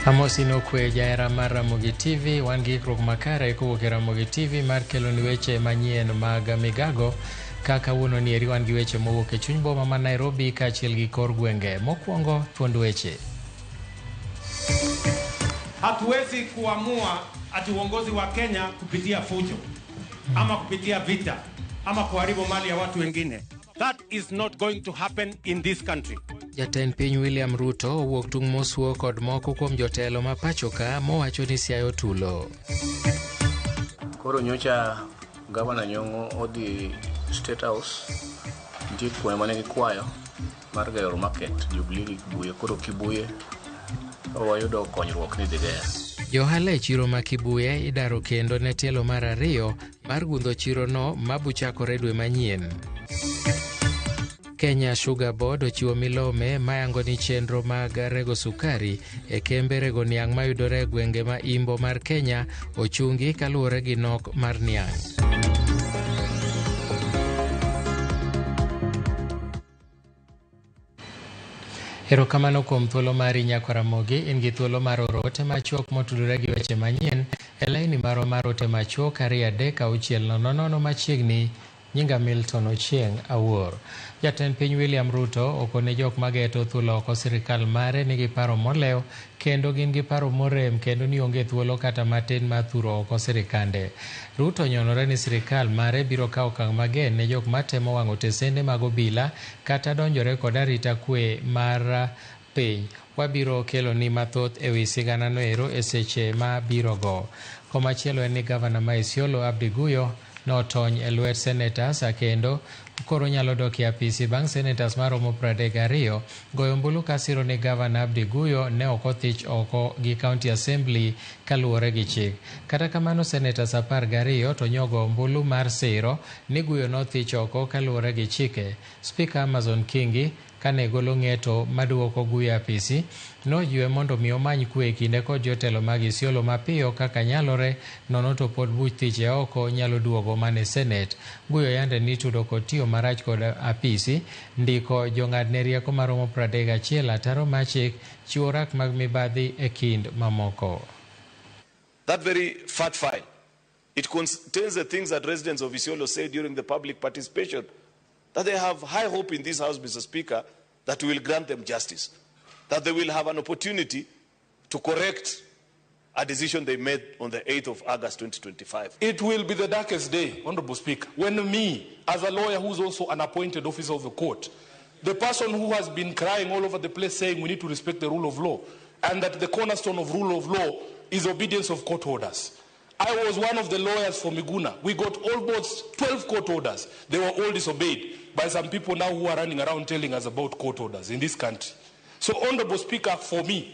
Amosino kwe jaera mar Ramogi TV, wan gi ikruok makare kowuok e Ramogi TV mar kelo ni weche manyien mag migago. Kaka wuono ni eri wan gi weche mowuok e chuny boma ma Nairobi kaachiel gi kor gwenge. Mokwongo thuond weche. Hatuwezi kuamua ati uongozi wa Kenya kupitia fujo ama kupitia vita ama kuharibu mali ya watu wengine. That is not going to happen in this country. Jatend piny William Ruto owuok tung' mosuo kod moko kuom jotelo ma pachoka mowacho ni siayo tulo. Koro nyocha Governor Nyong'o odhi State House nitie kuone mane gikwayo mar gero market Jubilee gi Kibuye. Koro Kibuye wayudo konyruok ni dhigea. Johala e chiro ma Kibuye idaro kendo ne tielo mar ariyo mar gundho chirono mabuchakore dwe manyien. Kenya Sugar Board ochiwo milome mayango ni chenro mag rego sukari e kembe rego niang' mayudore e gwenge ma imbo mar Kenya ochungi kaluwore gi nok mar niang'. Erokamano kuom thuolo mari nyako Ramogi, in gi thuolo mar oro ote machuok motudore gi weche manyien e laini marwa mar ote machuok 23600 machiegni. Nyinga Milton Ochieng Awuor. Jatend piny William Ruto okone jok mageto thuolo oko sirikal mare nigi paro molew kendo gin gi paro morem kendo ni onge thuolo kata matin ma thuro oko sirikande. Ruto nyonore ni sirikal mare biro kawo okang' magen ne jok matemo wang'o tesende mag obila kata donjore kod arita kwe mar piny. Wabiro kelo ni mathoth e wi sigana no ero e seche ma biro go. Komachielo en ni gavana ma Isiolo Abdi Guyo notony e lwet senators kendo koro nyalo dok e apisi bang' senators maromo 32 goyo ombulu kasiro ni gavana Abdi Guyo ne ok othich oko gi county assembly kaluwore gi chik. Kata kamano senators 12 to nyogo ombulu mar siro ni Guyo nothich oko kaluwore gi chike. Speaker Amazon Kingi kane golo ng'eto maduoko Guyo apisi nojiwe mondo mi omany kwe kinde kod jotelo mag Isiolo mapiyo kaka nyalore, nono to pod buch thiche oko nyalo duogo mane Senate. Guyo yande ni tudo kod tiyo marach kod apisi ndiko jong'adne rieko maromo 31 ataro machik chiwo rak mag mibadhi e kind mamoko. That very fat file, it contains the things that residents of Isiolo said during the public participation, that they have high hope in this House, Mr. Speaker, that we will grant them justice, that they will have an opportunity to correct a decision they made on the 8th of August 2025. It will be the darkest day, Honorable Speaker, when me, as a lawyer who's also an appointed officer of the court, the person who has been crying all over the place saying we need to respect the rule of law, and that the cornerstone of rule of law is obedience of court orders. I was one of the lawyers for Miguna. We got almost 12 court orders. They were all disobeyed by some people now who are running around telling us about court orders in this country. So, Honorable Speaker, for me,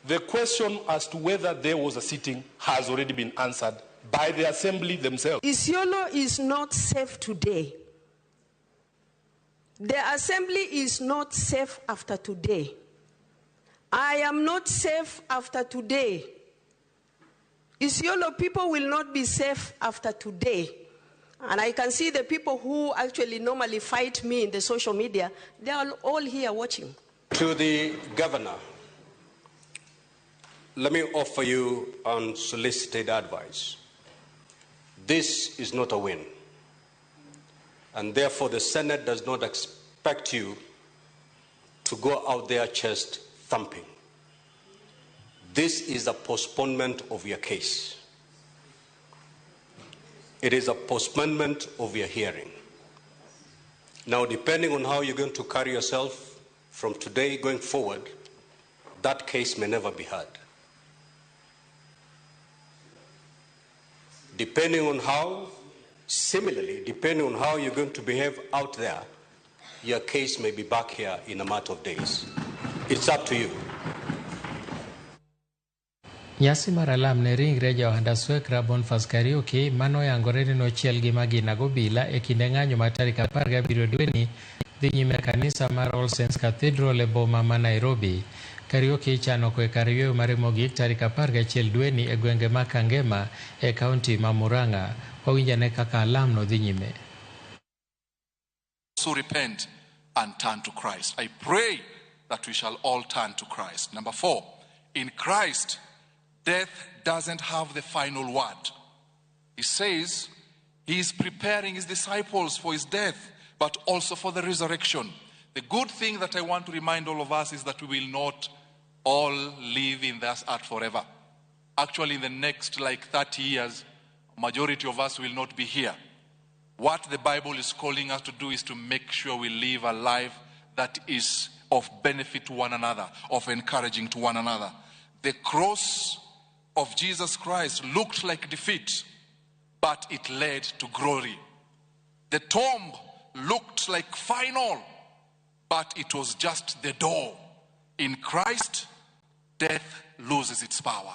the question as to whether there was a sitting has already been answered by the Assembly themselves. Isiolo is not safe today. The Assembly is not safe after today. I am not safe after today. Isiolo people will not be safe after today. And I can see the people who actually normally fight me in the social media, they are all here watching. To the governor, let me offer you unsolicited advice. This is not a win. And therefore the Senate does not expect you to go out there chest thumping. This is a postponement of your case. It is a postponement of your hearing. Now, depending on how you're going to carry yourself from today going forward, that case may never be heard. Depending on how, similarly, depending on how you're going to behave out there, your case may be back here in a matter of days. It's up to you. Nyasi mar alam ne ringre johanda Swekra Bonfas Kariuki mano yangore ni nochiel gi magina gobila e kinde ng'anyo ma tarik 17 dweni dhi nyime kanisa mar All Saints Cathedral e boma ma Nairobi. Kariuki chano kwe kar yweyo mare mogik tarik 11 dweni e gwenge ma Kangema e kaunti ma Murang'a. Wawinjane kaka alam no dhi nyime. So repent and turn to Christ. I pray that we shall all turn to Christ. Number 4. In Christ, death doesn't have the final word. He says he is preparing his disciples for his death, but also for the resurrection. The good thing that I want to remind all of us is that we will not all live in this earth forever. Actually, in the next 30 years, majority of us will not be here. What the Bible is calling us to do is to make sure we live a life that is of benefit to one another, of encouraging to one another. The cross of Jesus Christ looked like defeat, but it led to glory. The tomb looked like final, but it was just the door. In Christ, death loses its power.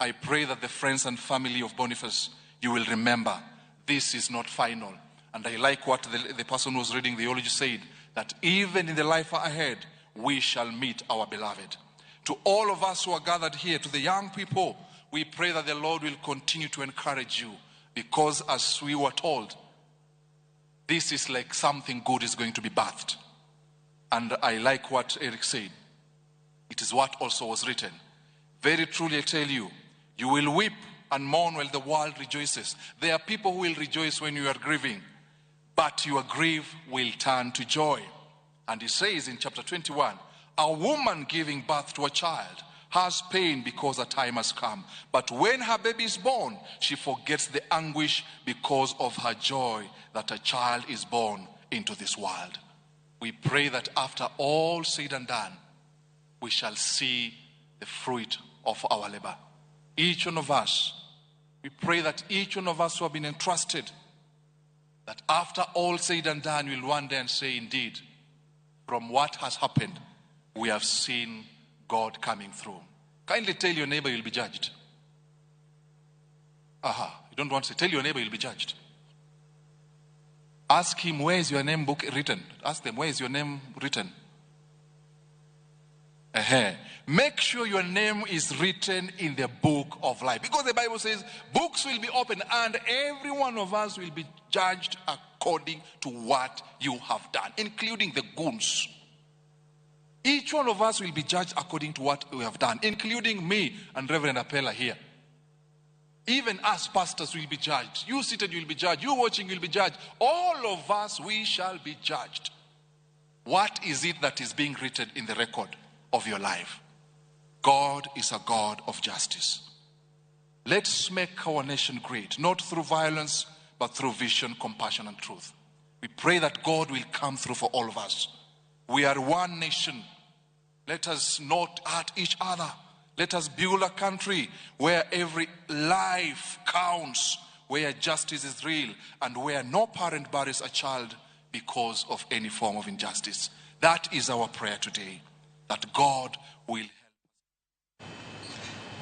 I pray that the friends and family of Boniface, you will remember this is not final. And I like what the person who was reading the eulogy said, that even in the life ahead, we shall meet our beloved. To all of us who are gathered here, to the young people, we pray that the Lord will continue to encourage you, because as we were told, this is like something good is going to be birthed. And I like what Eric said. It is what also was written. Very truly I tell you, you will weep and mourn while the world rejoices. There are people who will rejoice when you are grieving, but your grief will turn to joy. And he says in chapter 21, a woman giving birth to a child has pain because her time has come. But when her baby is born, she forgets the anguish because of her joy that a child is born into this world. We pray that after all said and done, we shall see the fruit of our labor. Each one of us, we pray that each one of us who have been entrusted, that after all said and done, we'll one day and say, indeed, from what has happened, we have seen God coming through. Kindly tell your neighbor you'll be judged. You don't want to say, tell your neighbor you'll be judged. Ask him, where is your name book written? Ask them, where is your name written? Make sure your name is written in the book of life. Because the Bible says books will be opened and every one of us will be judged according to what you have done, including the goons. Each one of us will be judged according to what we have done, including me and Reverend Apella here. Even us pastors will be judged. You seated, you will be judged. You watching, you will be judged. All of us, we shall be judged. What is it that is being written in the record of your life? God is a God of justice. Let's make our nation great, not through violence, but through vision, compassion, and truth. We pray that God will come through for all of us. We are one nation. Let us not hurt each other. Let us build a country where every life counts, where justice is real, and where no parent buries a child because of any form of injustice. That is our prayer today, that God will help.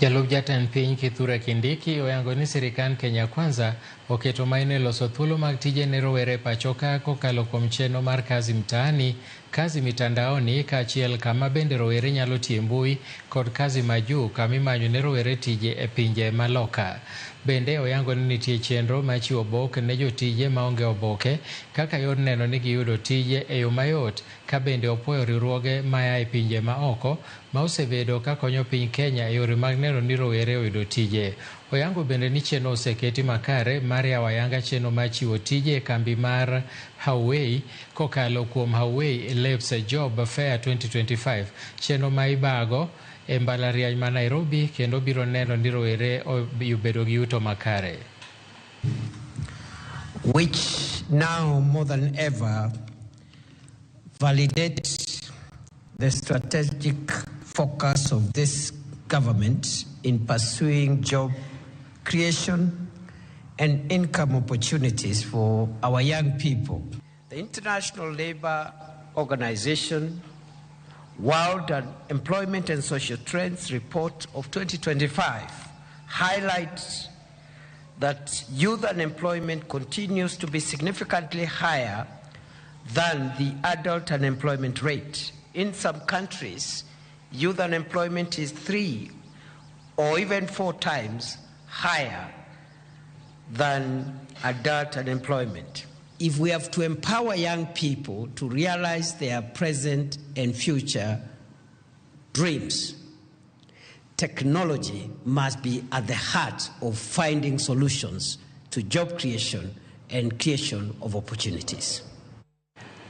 Jalup Jatend Piny Kithure Kindiki oyango ni sirikal Kenya Kwanza oketo maino loso thuolo mag tije ne rowere pacho ka kokalo kuom chenro mar kazi mtaani, kazi mitandaoni kaachiel kama bende rowere nyalo tie mbui kod kazi majuu kama imanyo ne rowere tije e pinje maloka. Bende oyango ni nitie chenro machiwo oboke ne jotije maonge oboke kaka yor neno ni giyudo tije e yo mayot, ka bende opuoyo riwruoge maya e pinje maoko ma osebedo ka konyo piny Kenya e yore mag neno ni rowere oyudo tije. Oyango bende ni chenro oseketi makare mar yawo ayanga chenro machiwo tije e kambi mar Huawei kokalo kuom Huawei Labs Job Fair 2025, chenro ma ibago e mbalariany ma Nairobi kendo biro neno ni rowere obedo gi yuto makare. Which now more than ever validates the strategic focus of this government in pursuing job creation and income opportunities for our young people. The International Labour Organization World Employment and Social Trends Report of 2025 highlights that youth unemployment continues to be significantly higher than the adult unemployment rate. In some countries, youth unemployment is 3 or even 4 times higher than adult unemployment. If we have to empower young people to realize their present and future dreams, technology must be at the heart of finding solutions to job creation and creation of opportunities.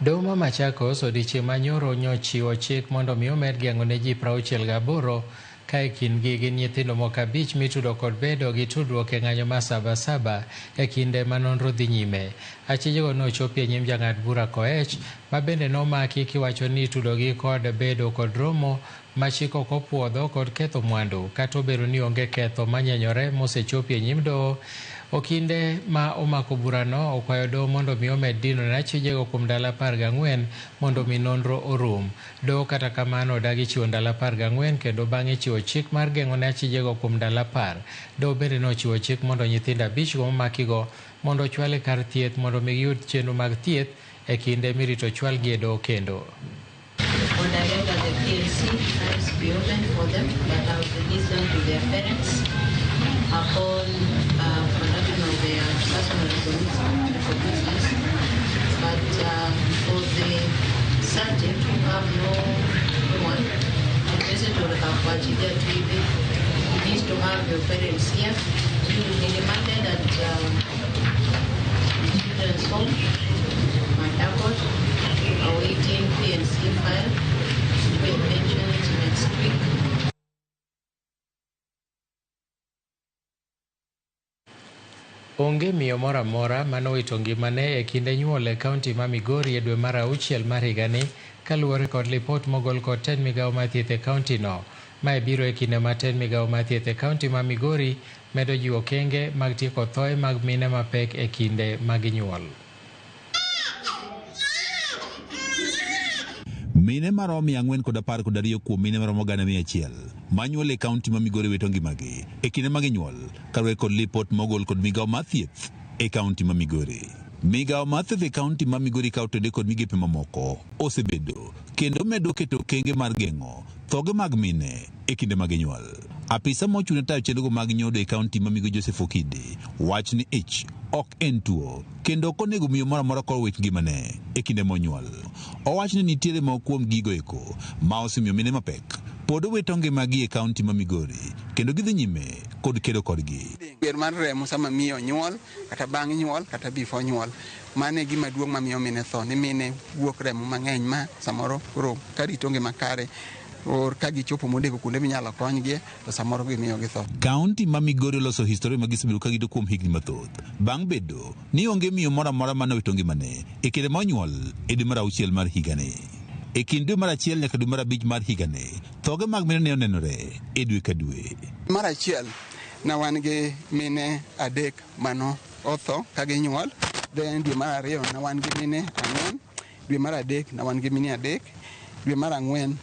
Doma Machakos odiechieng' manyoro nyochiwo chik mondo mi omed geng'o ne ji 68 kae kindgi gin nyithindo moko 5 mitudo kod bedo gi tudruok e ng'anyo mar Sabasaba e kinde ma nonro dhi nyime. Achijego nochopi e nyim jang'ad bura Koech ma bende nomaki kiwacho ni tudogi kod bedo kod romo ma chik ok opuodho kod ketho mwandu kata obedo ni onge ketho manyenyore mosechopi e nyim doho. Okinde ma omako burano okwayo doho mondo mi omed dino ne achijego kuom ndalo 14 mondo mi nonro orum. Doho kata kamano odagi chiwo ndalo 14 kendo bang'e chiwo chik mar geng'o ne achijego kuom ndalo 10. Doho bende nochiwo chik mondo nyithindo 5 go momakigo mondo ochwal e kar thieth mondo mi giyud chenro mag thieth e kinde mirito chwalgi e doho kendo. For the subject, we have no one. The visitor have budgeted TV. It needs to have your parents here. We demanded at children's home, my airport, awaiting PNC file. We mention it next week. Onge miyo moro amora manowito ngimane e kinde nyuol e kaunti ma Migori e dwe mar 6 mar higani kaluwore kod lipot mogol kod tend migawo mar thieth e kaunti no. Mae biro e kinde ma tend migawo mar thieth e kaunti ma Migori medo jiwo okenge mag tieko thoe mag mine mapek e kinde mag nyuol. Mine maromo 412 kuom mine maromo 100 manyuol e kaunti ma Migori wito ngimagi e kinde mag nyuol kaluwore kod lipot mogol kod migawo mar thieth e kaunti ma Migori. Migawo mar thieth e kaunti ma Migori kawo tede kod migepe mamoko osebedo kendo medo keto okenge mar geng'o thoge mag mine e kinde mag nyuol. Apisa mochung' tayo chenrogo mag nyodo e kaunti ma Migori Joseph Okidi wach ni ich ok en tuo kendo ok onego miyo moro amora kor wit ngimane e kinde monyuol. Owach ni nitiere moko kuom gigo eko ma osemiyo mine mapek pod wito ngimagi e kaunti ma Migori kendo gidhi nyime kod kedo kodgi. Ber mar remo sama miyo nyuol kata bang' nyuol kata before nyuol mane gima duong' mamiyo mine tho ni mine wuok remo mang'eny ma samoro koro karito ngima kare or ka gichopo modeko kuonde minyalo konygie to samoro gimiyo githo. Kaunti ma Migori loso historia ma gisebedo ka gido kuom higni mathoth bang' bedo ni onge miyo moro amora manowito ngimane e kinde monyuol e dwe mar 6 mar higani. E kind dwe mar 1 nyaka dwe mar 5 mar higani thoge mag mine ne onenore e dwe ka dwe. Mar 1 na wan gi mine 3 mano otho ka ginyuol. Then dwe mar 2 na wan gi mine 4. Dwe mar 3 na wan gi mine 3. Dwe mar 4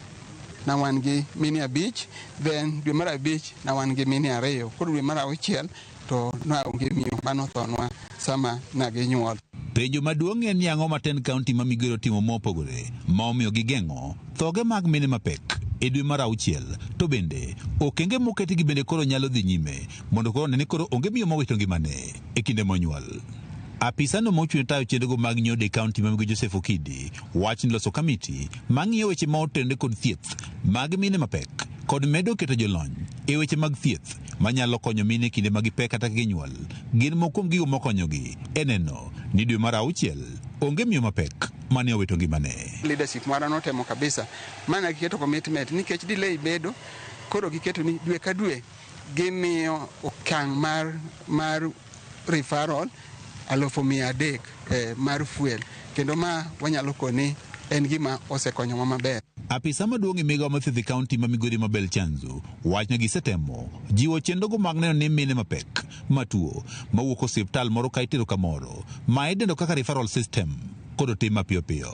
na wan gi mine 5. Then dwe mar 5 na wan gi mine 2. Koro dwe mar 6 to na onge miyo mano thonwa sama na ginyuol. Penjo maduong' en yang'o ma tend kaunti ma Migori timo mopogore ma omiyo gigeng'o thoge mag mine mapek e dwe mar 6 to bende okenge moketgi bende koro nyalo dhi nyime mondo koro nene koro onge miyo mowito ngimane e kinde monyuol. Apisano mochung' tayo chenrogo mag nyodo e kaunti ma Migori Joseph Okidi wach ni loso kamiti mang'iyo weche ma otende kod thieth mag mine mapek kod medo keto jolony e weche mag thieth manyalo konyo mine kinde mag pek kata ginyuol. Gin moko kuom gigo mokonyogi e neno ni dwe mar 6 onge miyo mapek mane owito ngimane. Leadership mara notemo kabisa mana giketo commitment nikech delay bedo koro giketo ni dwe ka dwe gimiyo okang' mar referral 300,000 mar fuel kendo ma wanyalo koni en gima osekonyowa maber. Apisa maduong' e migawo mar thieth e kaunti ma Migori Mabel Chanzo wach ni gisetemo jiwo chenrogo mag neno ni mine mapek matuo mawuok osiptal moro ka itero kamoro ma idendo kaka referral system kod otim mapiyo piyo.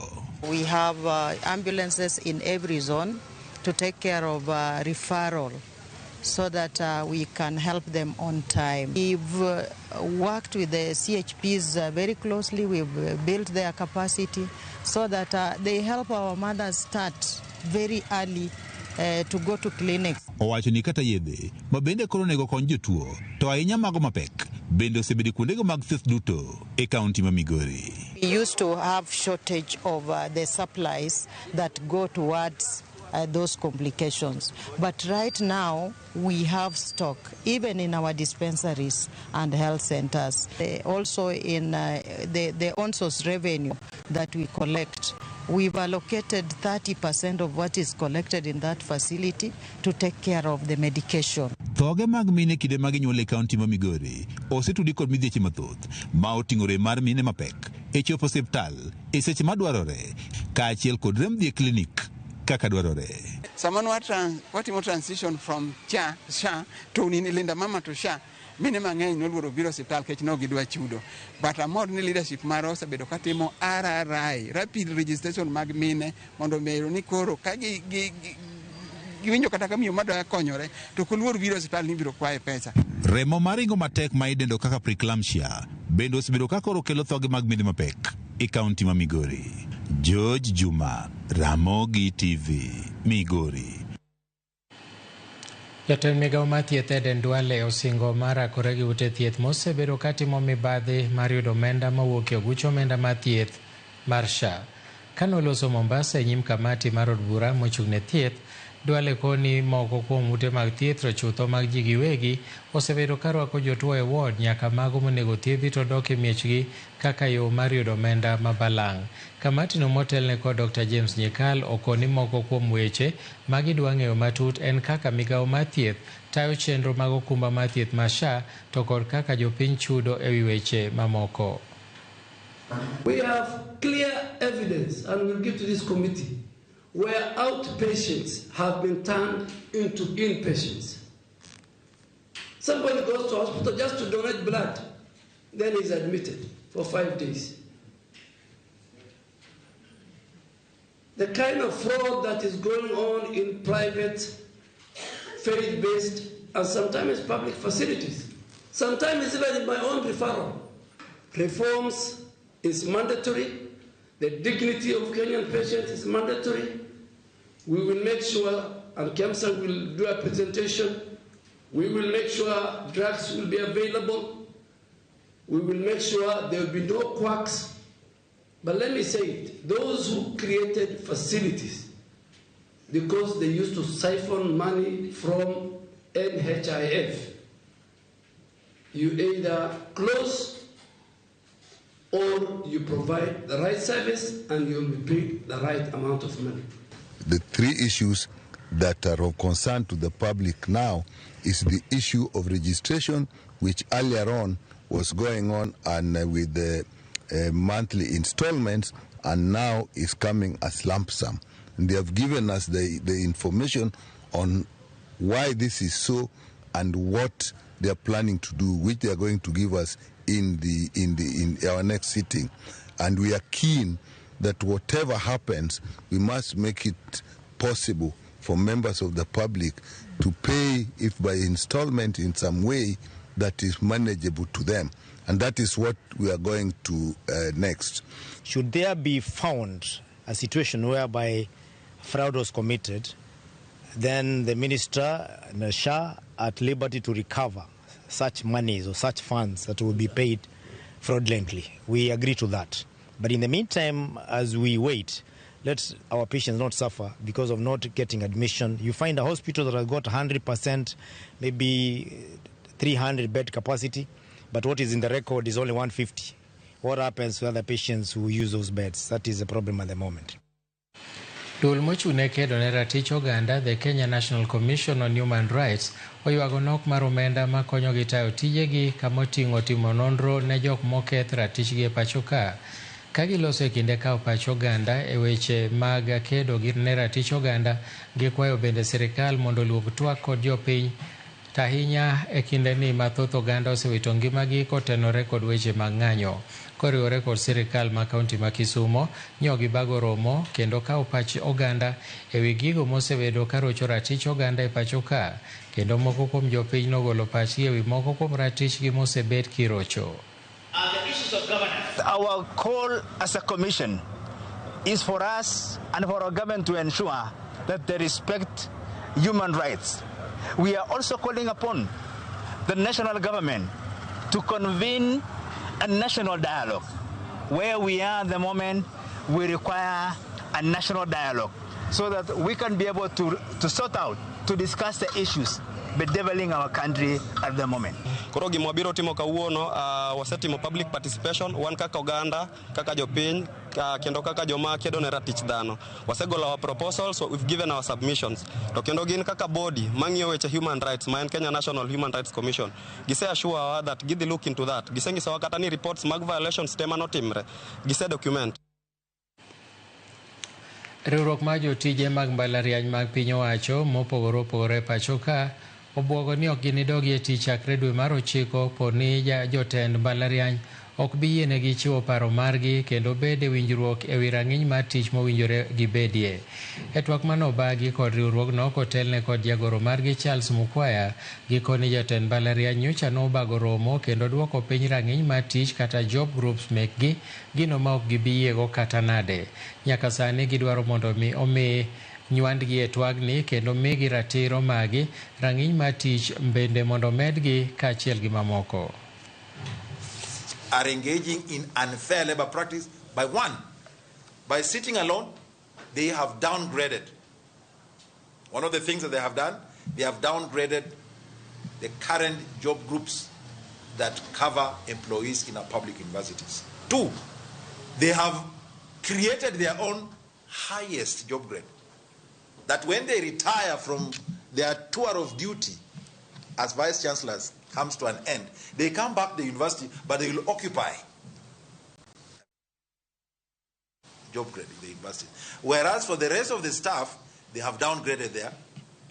We have ambulances in every zone to take care of referral so that we can help them on time. We've worked with the CHPs very closely. We've built their capacity so that they help our mothers start very early to go to clinics. Owacho ni kata yedhe ma bende koro nego kony jotuo to ahinya mago mapek bende osebedo kuondego mag thieth duto e kaunti ma Migori. We used to have shortage of the supplies that go towards those complications. But right now, we have stock, even in our dispensaries and health centers. Also in the on-source revenue that we collect, we've allocated 30% of what is collected in that facility to take care of the medication. Thoge mag mine kinde mag nyuol e kaunti ma Migori osetudi kod midhieche mathoth ma oting'ore mar mine mapek e chopo osiptal e seche madwarore kaachiel kod rem dhi e klinik kaka dwarore. Someone watimo transition from SHA to Linda Mama to SHA. Mine mang'eny noluoro biro osiptal kech no gidwa chudo. But amor ni leadership mar osebedo katimo RRI, rapid registration mag mine, mondo meero ni koro ka giwinjo kata ka miyo madwa konyore to koluor biro osiptal ni biro kwaye pesa. Remo maringo matek ma idendo kaka preeclampsia bende osebedo ka koro kelo thoge mag mine mapek e kaunti ma Migori. George Juma, Ramogi TV, Migori. Jatend migawo mar thieth Eden Duale osingo marakore gi ute thieth mosebedo katimo mibadhi mar yudo omenda mawuok e oguch omenda mar thieth mar SHA. Kanoloso Mombasa e nyim kamati mar od bura mochung' ne thieth, Duale koni moko kuom ute mag thieth to chutho mag ji giwegi osebedo ka rwako jotuo e ward nyaka mago monego thiedhi to dok e miechgi kaka yo mar yudo omenda mabalang'. Kamati no motelne kod Dr. James Nyikal okoni moko kuom weche ma gidwa ng'eyo matut en kaka migawo mar thieth tayo chenro mag okumba mar thieth mar SHA to kod kaka jopiny chudo e wi weche mamoko. We have clear evidence and we'll give to this committee where outpatients have been turned into inpatients. Somebody goes to hospital just to donate blood, then he's admitted for 5 days. The kind of fraud that is going on in private, faith-based, and sometimes public facilities. Sometimes even in my own referral. Reforms is mandatory. The dignity of Kenyan patients is mandatory. We will make sure, and KEMSA will do a presentation, we will make sure drugs will be available. We will make sure there will be no quacks. But let me say it, those who created facilities because they used to siphon money from NHIF, you either close or you provide the right service and you'll be paid the right amount of money. The three issues that are of concern to the public now is the issue of registration, which earlier on was going on and with the monthly installments, and now is coming as lump sum. And they have given us the information on why this is so and what they are planning to do, which they are going to give us in our next sitting. And we are keen that whatever happens, we must make it possible for members of the public to pay, if by installment in some way, that is manageable to them. And that is what we are going to next. Should there be found a situation whereby fraud was committed, then the minister and the SHA are at liberty to recover such monies or such funds that will be paid fraudulently. We agree to that. But in the meantime, as we wait, let our patients not suffer because of not getting admission. You find a hospital that has got 100%, maybe 300 bed capacity, but what is in the record is only 150. What happens to other patients who use those beds? That is the problem at the moment. Duol mochune kedo ne ratich oganda, the Kenya National Commission on Human Rights, oywago nok mar omenda ma konyo gi tayo tijegi kama oting'o timo nonro ne jok moketh ratichgi e pacho ka. Ka giloso e kinde kawo pach oganda e weche mag kedo gi ne ratich oganda, gikwayo bende sirikal mondo oluong twak kod jopiny tahinya e kinde ni mathoth oganda osewito ngimagi kotenore kod weche mag ng'anyo. Koriwore kod sirikal ma kaunti ma Kisumo, nyogi bago romo kendo kawo pach oganda e wi gigo mosebedo ka rocho ratich oganda e pacho ka, kendo moko kuom jopiny nogolo pachgi e wi moko kuom ratichgi mosebed kirocho. The issues of governance. Our call as a commission is for us and for our government to ensure that they respect human rights. We are also calling upon the national government to convene a national dialogue. Where we are at the moment, we require a national dialogue. so that we can be able to sort out, to discuss the issues bedeviling our country at the moment. Koro gimwabiro timo kawuono wasetimo public participation wan kaka oganda kaka jopiny kendo kaka joma kedo ne ratich dhano wasegolo our proposals, so we've given our submissions to kendo gin kaka body mang'iyo weche human rights ma en Kenya National Human Rights Commission gise assure that gidhi look into that gisenyisowa kata ni reports mag violations tema notimre gise document. Riwruok mar jotije mag mbalariany mag piny owacho mopogore opogore pacho ka obwogo ni ok ginidogi e tich chakre dwe mar 9 poni jotend mbalariany ok bi yienegi chiwo paro margi kendo bed e winjruok e wi rang'iny mar tich mowinjore gibedie. E twak manobagi kod riwruogno kotelne kod jagoro margi Charles Mukwaya gikoni jotend mbalariany nyocha nobago romo kendo duoko piny rang'iny mar tich kata job groups mekgi gino ma ok gibi yiego kata nade. Nyaka sani gidwaro mondo omi nywandgi e twagni kendo migi ratiro magi rang'iny mar tich bende mondo medgi kaachiel gi mamoko. Are engaging in unfair labor practice by sitting alone, they have downgraded. One of the things that they have done, they have downgraded the current job groups that cover employees in our public universities. 2, they have created their own highest job grade, that when they retire from their tour of duty as vice chancellors comes to an end, they come back to the university, but they will occupy job grade in the university. Whereas for the rest of the staff, they have downgraded their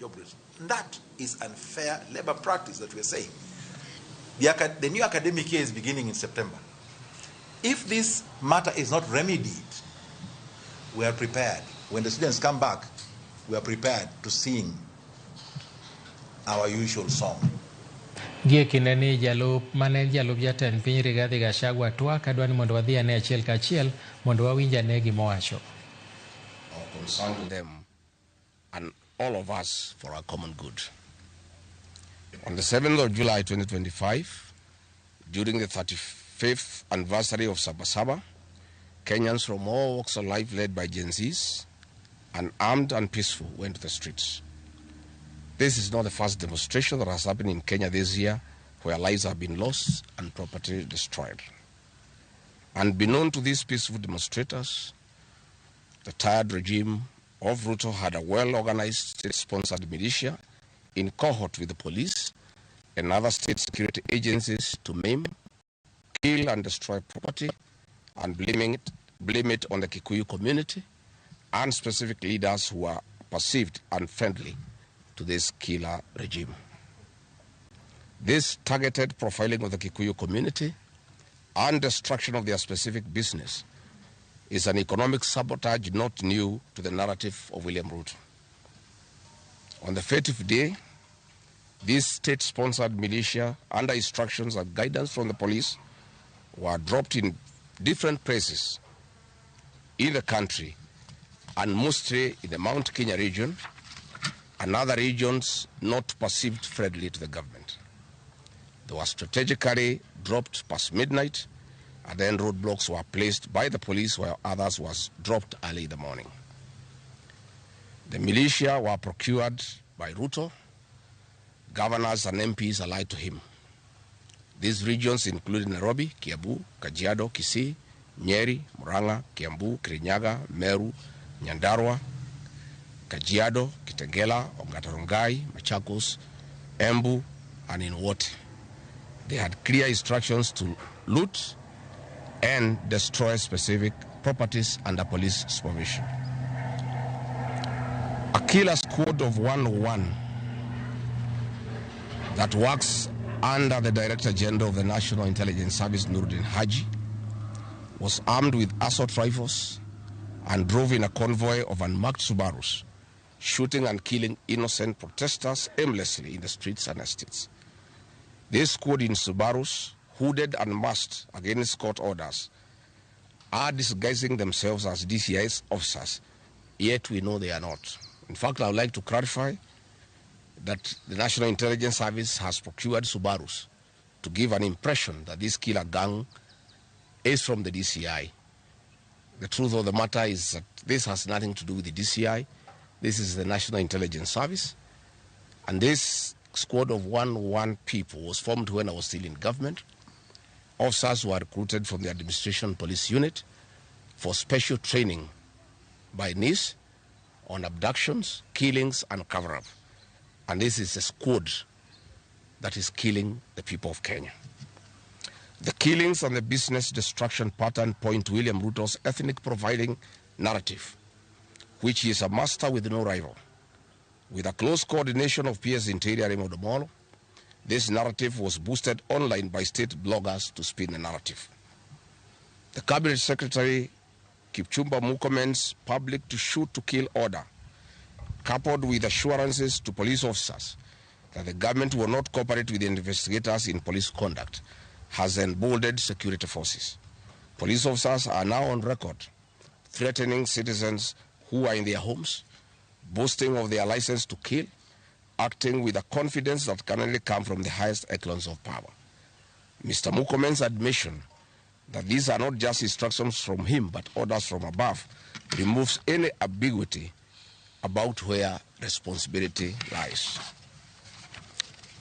job grades. That is unfair labor practice that we are saying. The new academic year is beginning in September. If this matter is not remedied, we are prepared. When the students come back, we are prepared to sing our usual song. Gie kinde ni jalup jatend piny Rigathi Gachagua twak adwani mondo wadhi ane achiel kachiel mondo wawinj ane gimowacho. Our concern to them and all of us for our common good. On the 7th of July 2025, during the 35th anniversary of Sabasaba, Kenyans from all walks of life led by Gen Zs, unarmed and peaceful, went to the streets. This is not the first demonstration that has happened in Kenya this year where lives have been lost and property destroyed. Unbeknown to these peaceful demonstrators, the tired regime of Ruto had a well-organized state-sponsored militia in cohort with the police and other state security agencies to maim, kill and destroy property and blame it on the Kikuyu community and specific leaders who are perceived unfriendly to this killer regime. This targeted profiling of the Kikuyu community and destruction of their specific business is an economic sabotage not new to the narrative of William Ruto. On the 30th day, this state-sponsored militia, under instructions and guidance from the police, were dropped in different places in the country, and mostly in the Mount Kenya region and other regions not perceived friendly to the government. They were strategically dropped past midnight, and then roadblocks were placed by the police while others was dropped early in the morning. The militia were procured by Ruto, governors and MPs allied to him. These regions include Nairobi, Kiambu, Kajiado, Kisii, Nyeri, Murang'a, Kiambu, Kirinyaga, Meru, Nyandarua, Kajiado, Kitengela, Ongata-Rongai, Machakos, Embu, and in Wote. They had clear instructions to loot and destroy specific properties under police supervision. A killer squad of 101 that works under the Director General of the National Intelligence Service, Nuruddin Haji, was armed with assault rifles and drove in a convoy of unmarked Subarus, shooting and killing innocent protesters aimlessly in the streets and estates. This squad in Subarus, hooded and masked against court orders, are disguising themselves as DCI's officers, yet we know they are not. In fact, I would like to clarify that the National Intelligence Service has procured Subarus to give an impression that this killer gang is from the DCI. The truth of the matter is that this has nothing to do with the DCI. This is the National Intelligence Service. And this squad of 101 people was formed when I was still in government. Officers were recruited from the Administration Police Unit for special training by NHIF on abductions, killings, and cover-up. And this is a squad that is killing the people of Kenya. The killings and the business destruction pattern point to William Ruto's ethnic profiling narrative, which he is a master with no rival. With a close coordination of PS Interior Raymond Omolo, this narrative was boosted online by state bloggers to spin the narrative. The Cabinet Secretary Kipchumba Murkomen's public to shoot to kill order, coupled with assurances to police officers that the government will not cooperate with the investigators in police conduct, has emboldened security forces. Police officers are now on record threatening citizens who are in their homes, boasting of their license to kill, acting with a confidence that can only come from the highest echelons of power. Mr. Murkomen's admission that these are not just instructions from him but orders from above removes any ambiguity about where responsibility lies.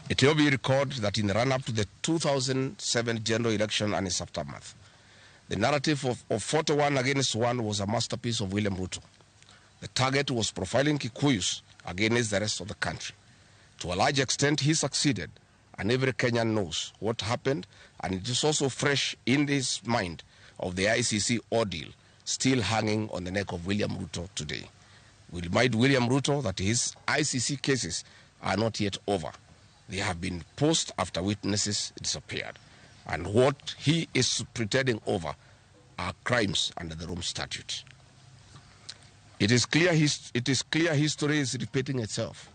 It will be recalled that in the run-up to the 2007 general election and its aftermath, the narrative of 41 against 1 was a masterpiece of William Ruto. The target was profiling Kikuyus against the rest of the country. To a large extent, he succeeded, and every Kenyan knows what happened, and it is also fresh in his mind of the ICC ordeal still hanging on the neck of William Ruto today. We remind William Ruto that his ICC cases are not yet over. They have been posed after witnesses disappeared, and what he is pretending over are crimes under the Rome Statute. It is clear history is repeating itself,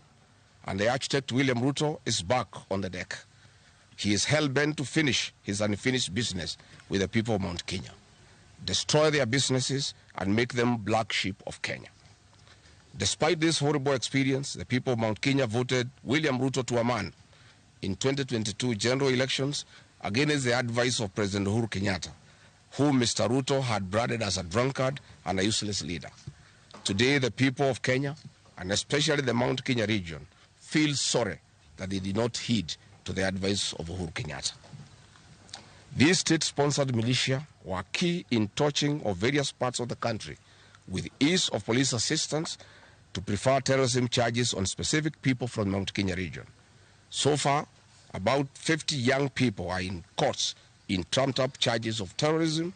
and the architect William Ruto is back on the deck. He is hell-bent to finish his unfinished business with the people of Mount Kenya, destroy their businesses, and make them black sheep of Kenya. Despite this horrible experience, the people of Mount Kenya voted William Ruto to a man in 2022 general elections against the advice of President Uhuru Kenyatta, whom Mr. Ruto had branded as a drunkard and a useless leader. Today, the people of Kenya, and especially the Mount Kenya region, feel sorry that they did not heed to the advice of Uhuru Kenyatta. These state-sponsored militia were key in touching of various parts of the country with ease of police assistance to prefer terrorism charges on specific people from the Mount Kenya region. So far, about 50 young people are in courts in trumped-up charges of terrorism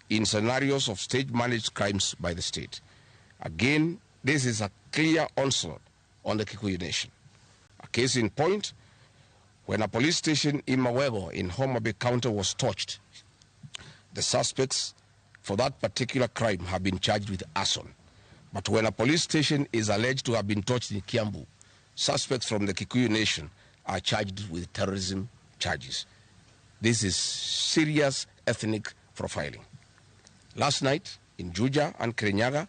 in scenarios of state-managed crimes by the state. Again, this is a clear onslaught on the Kikuyu nation. A case in point, when a police station in Mawego in Homa Bay County was torched, the suspects for that particular crime have been charged with arson. But when a police station is alleged to have been torched in Kiambu, suspects from the Kikuyu nation are charged with terrorism charges. This is serious ethnic profiling. Last night, in Juja and Kirinyaga,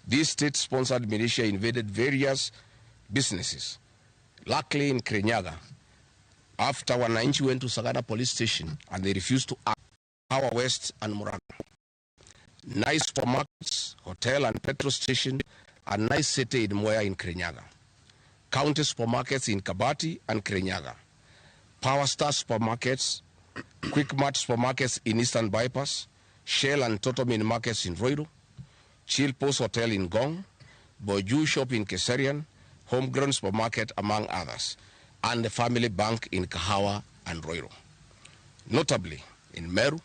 these state-sponsored militia invaded various businesses. Luckily, in Kirinyaga, after Wananchi went to Sagana police station and they refused to act, Power West and Muranga. Nice supermarkets, hotel and petrol station, and nice city in Mwea in Kirinyaga. County supermarkets in Kabati and Kirinyaga. Power Star supermarkets, Quick Mart supermarkets in Eastern Bypass, Shell and Totomin markets in Roiru, Chill Post Hotel in Gong, Boju Shop in Keserian, Homegrown Supermarket among others, and the Family Bank in Kahawa and Roiru. Notably, in Meru,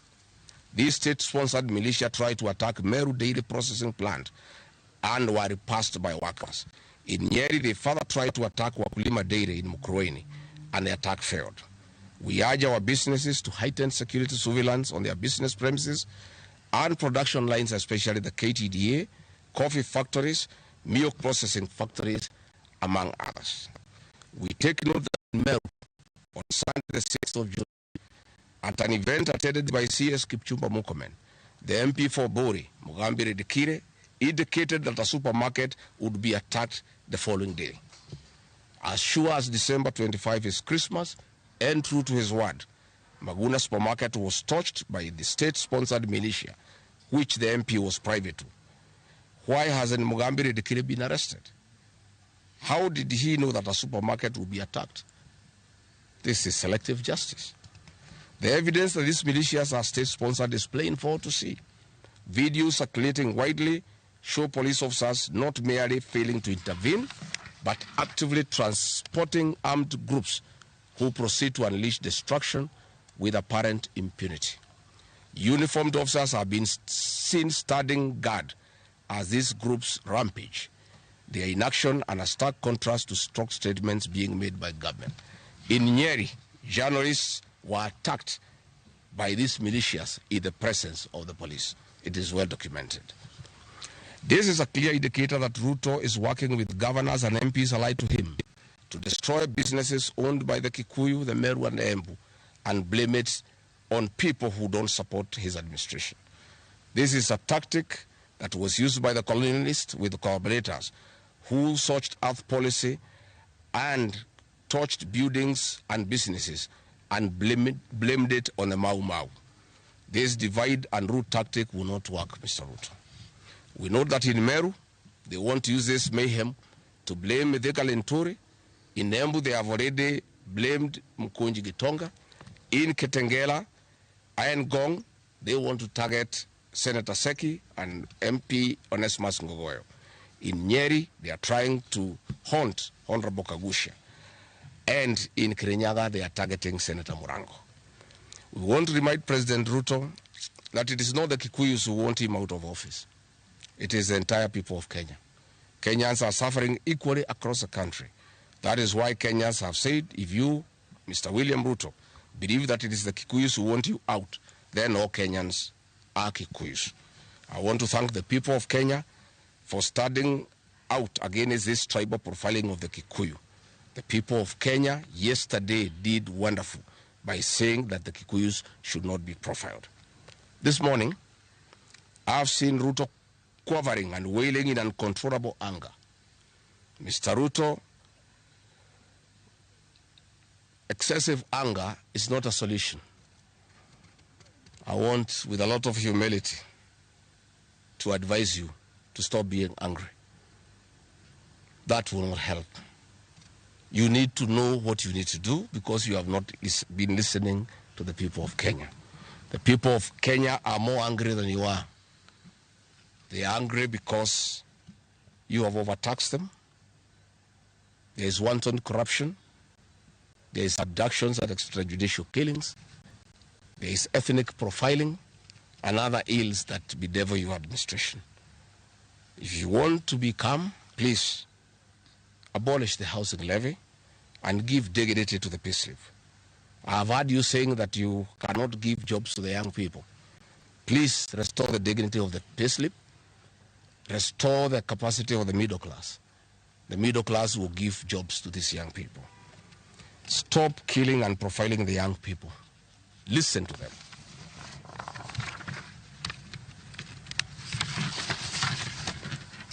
these state-sponsored militia tried to attack Meru Dairy Processing Plant and were repulsed by workers. In Nyeri, they further tried to attack Wakulima Dairy in Mukurweini, and the attack failed. We urge our businesses to heighten security surveillance on their business premises and production lines, especially the KTDA, coffee factories, milk processing factories, among others. We take note that in Meru, on Sunday the 6th of July, at an event attended by CS Kipchumba Murkomen, the MP for Bori, Mugambire Dikire, indicated that a supermarket would be attacked the following day. As sure as December 25 is Christmas, and true to his word, Maguna supermarket was touched by the state-sponsored militia, which the MP was private to. Why hasn't Mugambire Dikire been arrested? How did he know that a supermarket would be attacked? This is selective justice. The evidence that these militias are state-sponsored is plain for all to see. Videos circulating widely show police officers not merely failing to intervene, but actively transporting armed groups who proceed to unleash destruction with apparent impunity. Uniformed officers have been seen standing guard as these groups rampage. They are in action and a stark contrast to strong statements being made by government. In Nyeri, journalists were attacked by these militias in the presence of the police. It is well documented. This is a clear indicator that Ruto is working with governors and MPs allied to him to destroy businesses owned by the Kikuyu, the Meru, and the Embu, and blame it on people who don't support his administration. This is a tactic that was used by the colonialists with the collaborators who searched earth policy and torched buildings and businesses and blamed it on the Mau Mau. This divide and rule tactic will not work, Mr. Ruto. We know that in Meru, they want to use this mayhem to blame Mithika Linturi. In Embu, they have already blamed Mkunji Gitonga. In Kitengela, Iron Gong, they want to target Senator Seki and MP Onesmus Ngogoyo. In Nyeri, they are trying to haunt Honorable Kagusha. And in Kirinyaga, they are targeting Senator Murango. We want to remind President Ruto that it is not the Kikuyus who want him out of office. It is the entire people of Kenya. Kenyans are suffering equally across the country. That is why Kenyans have said, if you, Mr. William Ruto, believe that it is the Kikuyus who want you out, then all Kenyans are Kikuyus. I want to thank the people of Kenya for standing out against this tribal profiling of the Kikuyu. The people of Kenya yesterday did wonderful by saying that the Kikuyus should not be profiled. This morning, I've seen Ruto quivering and wailing in uncontrollable anger. Mr. Ruto, excessive anger is not a solution. I want, with a lot of humility, to advise you to stop being angry. That will not help. You need to know what you need to do because you have not been listening to the people of Kenya. The people of Kenya are more angry than you are. They are angry because you have overtaxed them. There is wanton corruption. There is abductions and extrajudicial killings. There is ethnic profiling and other ills that bedevil your administration. If you want to be calm, please abolish the housing levy and give dignity to the payslip. I have heard you saying that you cannot give jobs to the young people. Please restore the dignity of the payslip. Restore the capacity of the middle class. The middle class will give jobs to these young people. Stop killing and profiling the young people. Listen to them.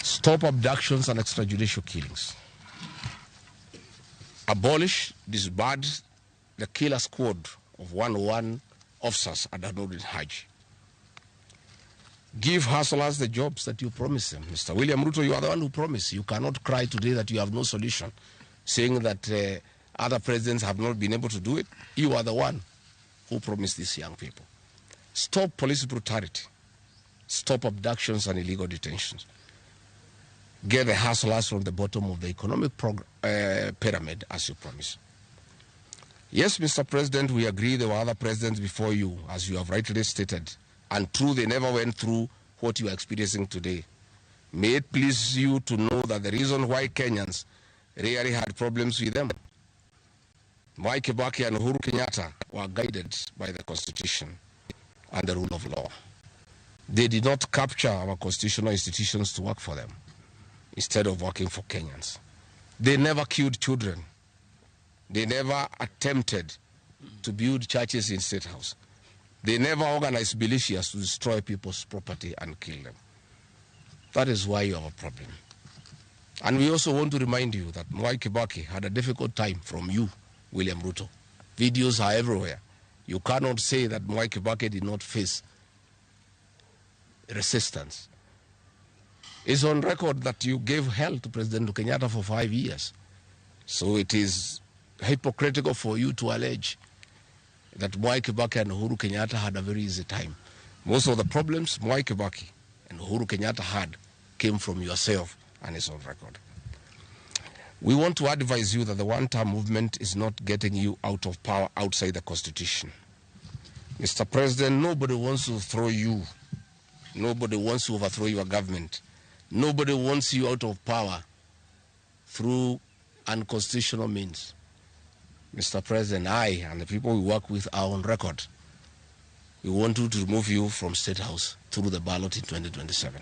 Stop abductions and extrajudicial killings. Abolish, disband the killer squad of 101 officers at Danodin Hajj. Give hustlers the jobs that you promised them. Mr. William Ruto, you are the one who promised. You cannot cry today that you have no solution, saying that other presidents have not been able to do it. You are the one who promised these young people. Stop police brutality. Stop abductions and illegal detentions. Get the hustlers from the bottom of the economic pyramid as you promised. Yes, Mr. President, we agree there were other presidents before you, as you have rightly stated, and true, they never went through what you are experiencing today. May it please you to know that the reason why Kenyans rarely had problems with them, Mwai Kibaki and Uhuru Kenyatta were guided by the Constitution and the rule of law. They did not capture our constitutional institutions to work for them, instead of working for Kenyans. They never killed children. They never attempted to build churches in State House. They never organized militias to destroy people's property and kill them. That is why you have a problem. And we also want to remind you that Mwai Kibaki had a difficult time from you, William Ruto. Videos are everywhere. You cannot say that Mwai Kibaki did not face resistance. It's on record that you gave hell to President Kenyatta for 5 years. So it is hypocritical for you to allege that Mwai Kibaki and Uhuru Kenyatta had a very easy time. Most of the problems Mwai Kibaki and Uhuru Kenyatta had came from yourself, and it's on record. We want to advise you that the one-term movement is not getting you out of power outside the Constitution. Mr. President, nobody wants to throw you. Nobody wants to overthrow your government. Nobody wants you out of power through unconstitutional means. Mr. President, I and the people we work with are on record. We want to remove you from State House through the ballot in 2027.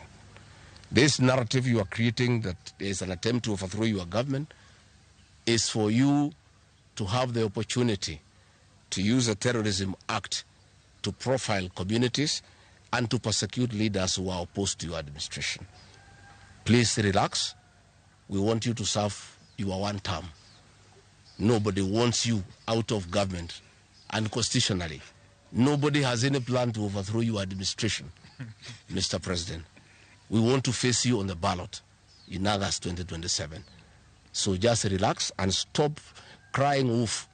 This narrative you are creating that there is an attempt to overthrow your government is for you to have the opportunity to use the Terrorism Act to profile communities and to persecute leaders who are opposed to your administration. Please relax. We want you to serve your one term. Nobody wants you out of government unconstitutionally. Nobody has any plan to overthrow your administration, Mr. President. We want to face you on the ballot in August 2027. So just relax and stop crying wolf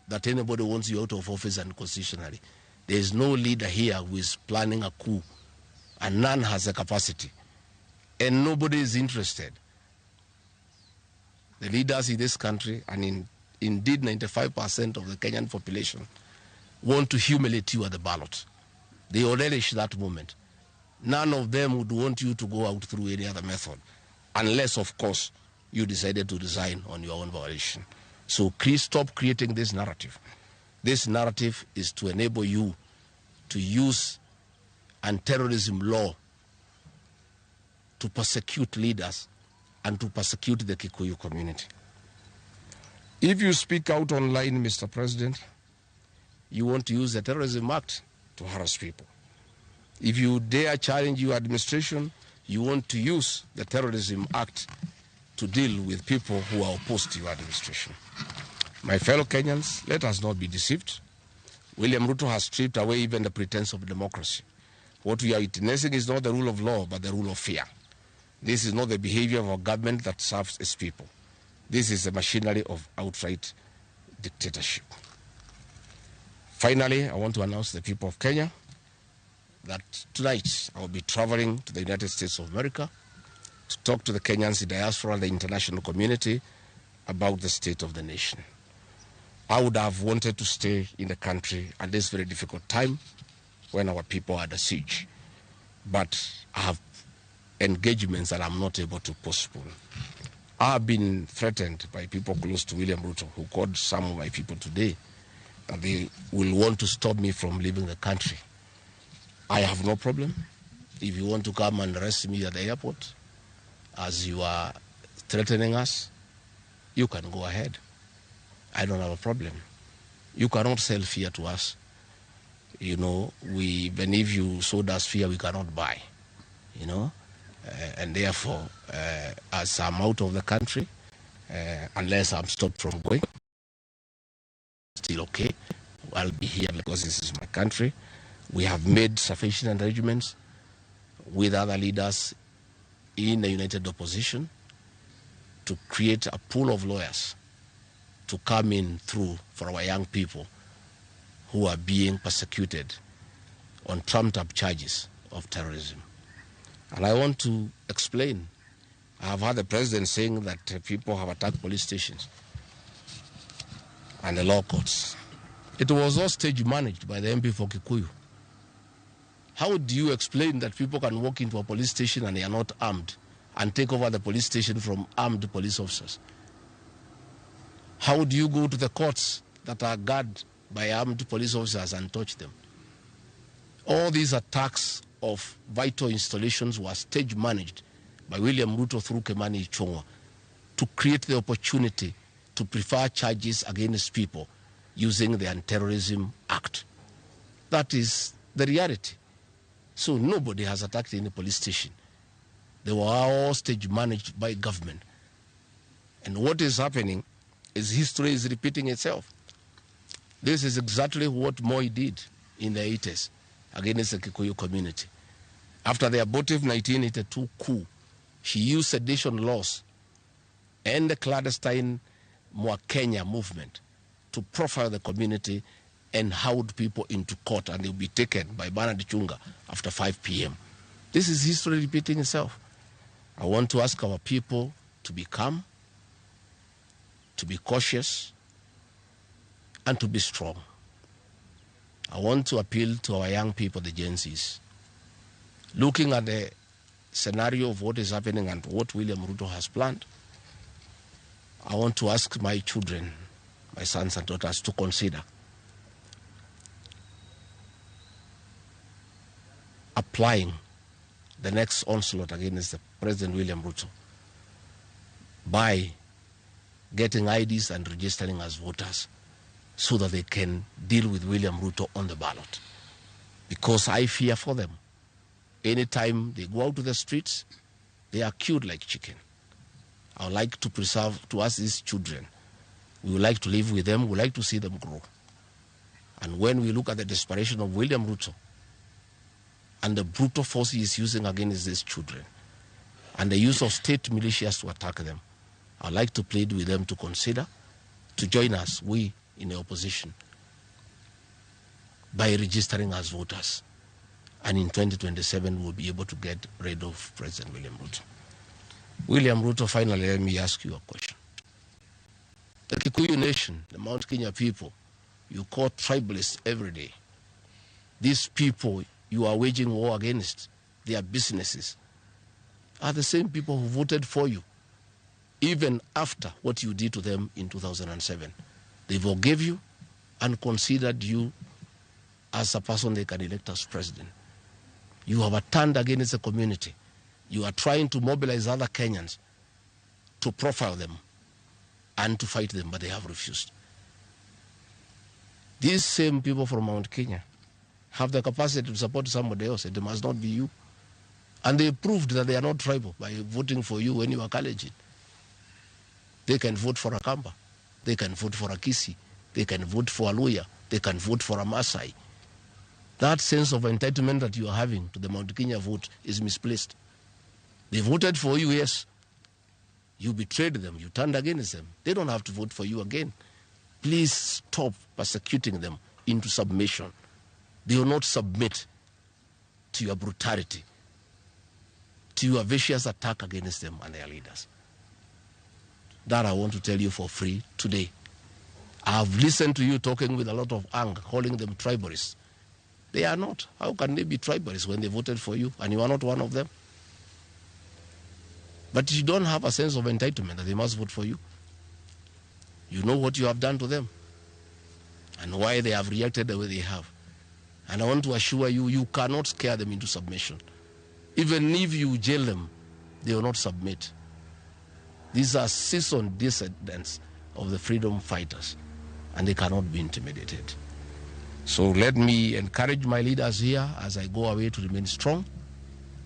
that anybody wants you out of office unconstitutionally. There is no leader here who is planning a coup, and none has the capacity. And nobody is interested. The leaders in this country, and indeed 95% of the Kenyan population, want to humiliate you at the ballot. They relish that moment. None of them would want you to go out through any other method, unless, of course, you decided to resign on your own volition. So please stop creating this narrative. This narrative is to enable you to use anti-terrorism law to persecute leaders and to persecute the Kikuyu community. If you speak out online, Mr. President, you want to use the Terrorism Act to harass people. If you dare challenge your administration, you want to use the Terrorism Act to deal with people who are opposed to your administration. My fellow Kenyans, let us not be deceived. William Ruto has stripped away even the pretense of democracy. What we are witnessing is not the rule of law, but the rule of fear. This is not the behavior of a government that serves its people. This is the machinery of outright dictatorship. Finally, I want to announce to the people of Kenya that tonight I will be traveling to the United States of America to talk to the Kenyans in diaspora and the international community about the state of the nation. I would have wanted to stay in the country at this very difficult time when our people are under siege, but I have engagements that I'm not able to postpone. I have been threatened by people close to William Ruto, who called some of my people today, that they will want to stop me from leaving the country. I have no problem. If you want to come and arrest me at the airport, as you are threatening us, you can go ahead. I don't have a problem. You cannot sell fear to us. You know, even if you sold us fear, we cannot buy. You know, and therefore, as I'm out of the country, unless I'm stopped from going, still okay. I'll be here because this is my country. We have made sufficient arrangements with other leaders in the united opposition to create a pool of lawyers to come in through for our young people who are being persecuted on trumped-up charges of terrorism. And I want to explain. I have heard the president saying that people have attacked police stations and the law courts. It was all stage managed by the MP for Kikuyu. How do you explain that people can walk into a police station and they are not armed and take over the police station from armed police officers? How do you go to the courts that are guarded by armed police officers and touch them? All these attacks of vital installations were stage managed by William Ruto through Kimani Ichung'wah to create the opportunity to prefer charges against people using the Anti-Terrorism Act. That is the reality. So nobody has attacked any police station. They were all stage managed by government. And what is happening is history is repeating itself. This is exactly what Moi did in the 80s against the Kikuyu community. After the abortive 1982 coup She used sedition laws and the clandestine Mwa Kenya movement to profile the community and hound people into court, and they'll be taken by Bernard Chunga after 5 p.m. This is history repeating itself. I want to ask our people to be calm, to be cautious, and to be strong. I want to appeal to our young people, the Gen Zs. Looking at the scenario of what is happening and what William Ruto has planned, I want to ask my children, my sons and daughters, to consider applying the next onslaught against the President William Ruto by getting IDs and registering as voters so that they can deal with William Ruto on the ballot. Because I fear for them. Anytime they go out to the streets, they are killed like chicken. I would like to preserve to us these children. We would like to live with them. We would like to see them grow. And when we look at the desperation of William Ruto and the brutal force he is using against these children and the use of state militias to attack them, I would like to plead with them to consider, to join us, we in the opposition, by registering as voters. And in 2027, we'll be able to get rid of President William Ruto. William Ruto, finally, let me ask you a question. The Kikuyu nation, the Mount Kenya people, you call tribalists every day. These people you are waging war against, their businesses, are the same people who voted for you, even after what you did to them in 2007. They forgave you and considered you as a person they can elect as president. You have turned against the community. You are trying to mobilize other Kenyans to profile them and to fight them, but they have refused. These same people from Mount Kenya have the capacity to support somebody else. It must not be you. And they proved that they are not tribal by voting for you when you are Kalenjin. They can vote for a Kamba. They can vote for a Kisi. They can vote for a Luya. They can vote for a Maasai. That sense of entitlement that you are having to the Mount Kenya vote is misplaced. They voted for you, yes. You betrayed them. You turned against them. They don't have to vote for you again. Please stop persecuting them into submission. They will not submit to your brutality, to your vicious attack against them and their leaders. That I want to tell you for free today. I have listened to you talking with a lot of anger, calling them tribalists. They are not. How can they be tribalists when they voted for you and you are not one of them? But you don't have a sense of entitlement that they must vote for you. You know what you have done to them and why they have reacted the way they have. And I want to assure you, you cannot scare them into submission. Even if you jail them, they will not submit. These are seasoned descendants of the freedom fighters, and they cannot be intimidated. So let me encourage my leaders here as I go away to remain strong,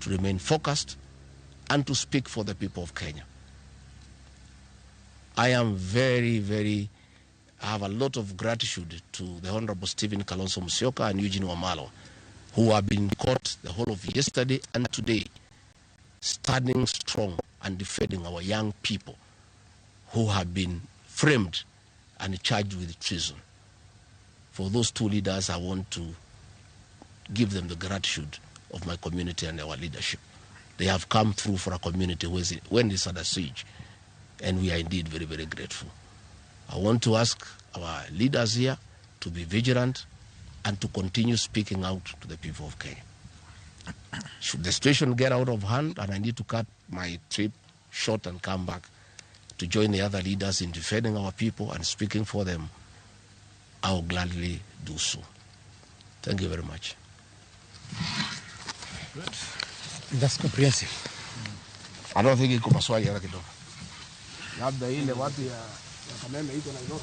to remain focused, and to speak for the people of Kenya. I am I have a lot of gratitude to the Honorable Stephen Kalonzo Musyoka and Eugene Wamalwa, who have been caught the whole of yesterday and today, standing strong and defending our young people who have been framed and charged with treason. For those two leaders, I want to give them the gratitude of my community and our leadership. They have come through for a community when it's under siege, and we are indeed very, very grateful. I want to ask our leaders here to be vigilant and to continue speaking out to the people of Kenya. Should the situation get out of hand and I need to cut my trip short and come back to join the other leaders in defending our people and speaking for them, I will gladly do so. Thank you very much. Good. That's comprehensive. I don't think iko maswali hata kidogo. Labda ile watu ya Kameme iko na Igoro.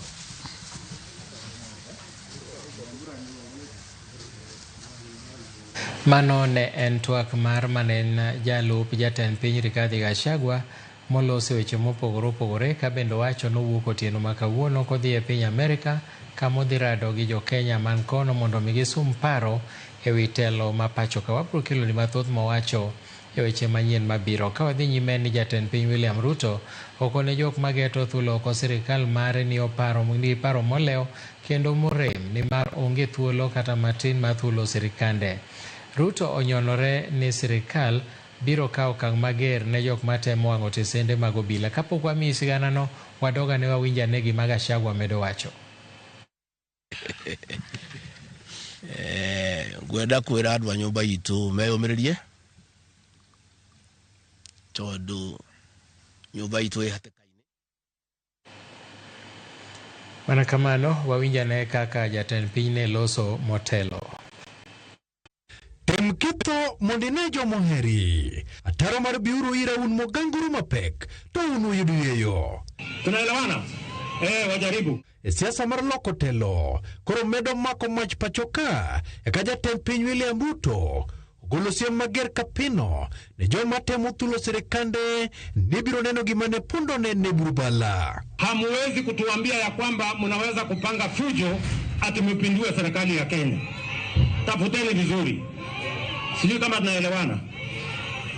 Mano ne en twak mar manen jalup jatend piny Rigathi Gachagua molose weche mopogore opogore ka bende wacho nowuok otieno ma kawuono kodhi e piny Amerika kama odhi rado gi jo Kenya man kono mondo mi gisum paro e wi telo ma pacho ka. Wabiro keloni mathoth mowacho E weche manyien mabiro ka wadhi nyime ni jatend piny William Ruto okone jok mageto thuolo oko sirikal mare ni paro molew kendo morem ni mar onge thuolo kata matin ma thuolo sirikande. Ruto onyonore ni sirikal biro kawo okang' mager ne jok matemo wang'o tesende mag obila. Kapok wamiyi siganano, wadoga ne wawinja ne gima Gachagua medo wacho. Gwenda kwira andũ a nyũmba itũ meyũmĩrĩrie tondũ nyũmba itũ ĩ hatĩka-inĩ. Mana kamano wawinja ne kaka jatend piny ne loso motelo. Tem ketho mondine jomoheri ataro mar biuru ira un moganguru mapek to un uyudu yeyo. Tunaelewana? Wajaribu. Siasa mar loko telo koro medo mako mach pachoka eka jatend piny William Ruto ogolo siem mager kapino ne joma temo thulo sirikande ni biro neno gima ne pundo ne burubala. Hamuwezi kutuambia ya kwamba mnaweza kupanga fujo ati mpindue serikali ya Kenya. Tafuteni vizuri. Sijui kama tunaelewana.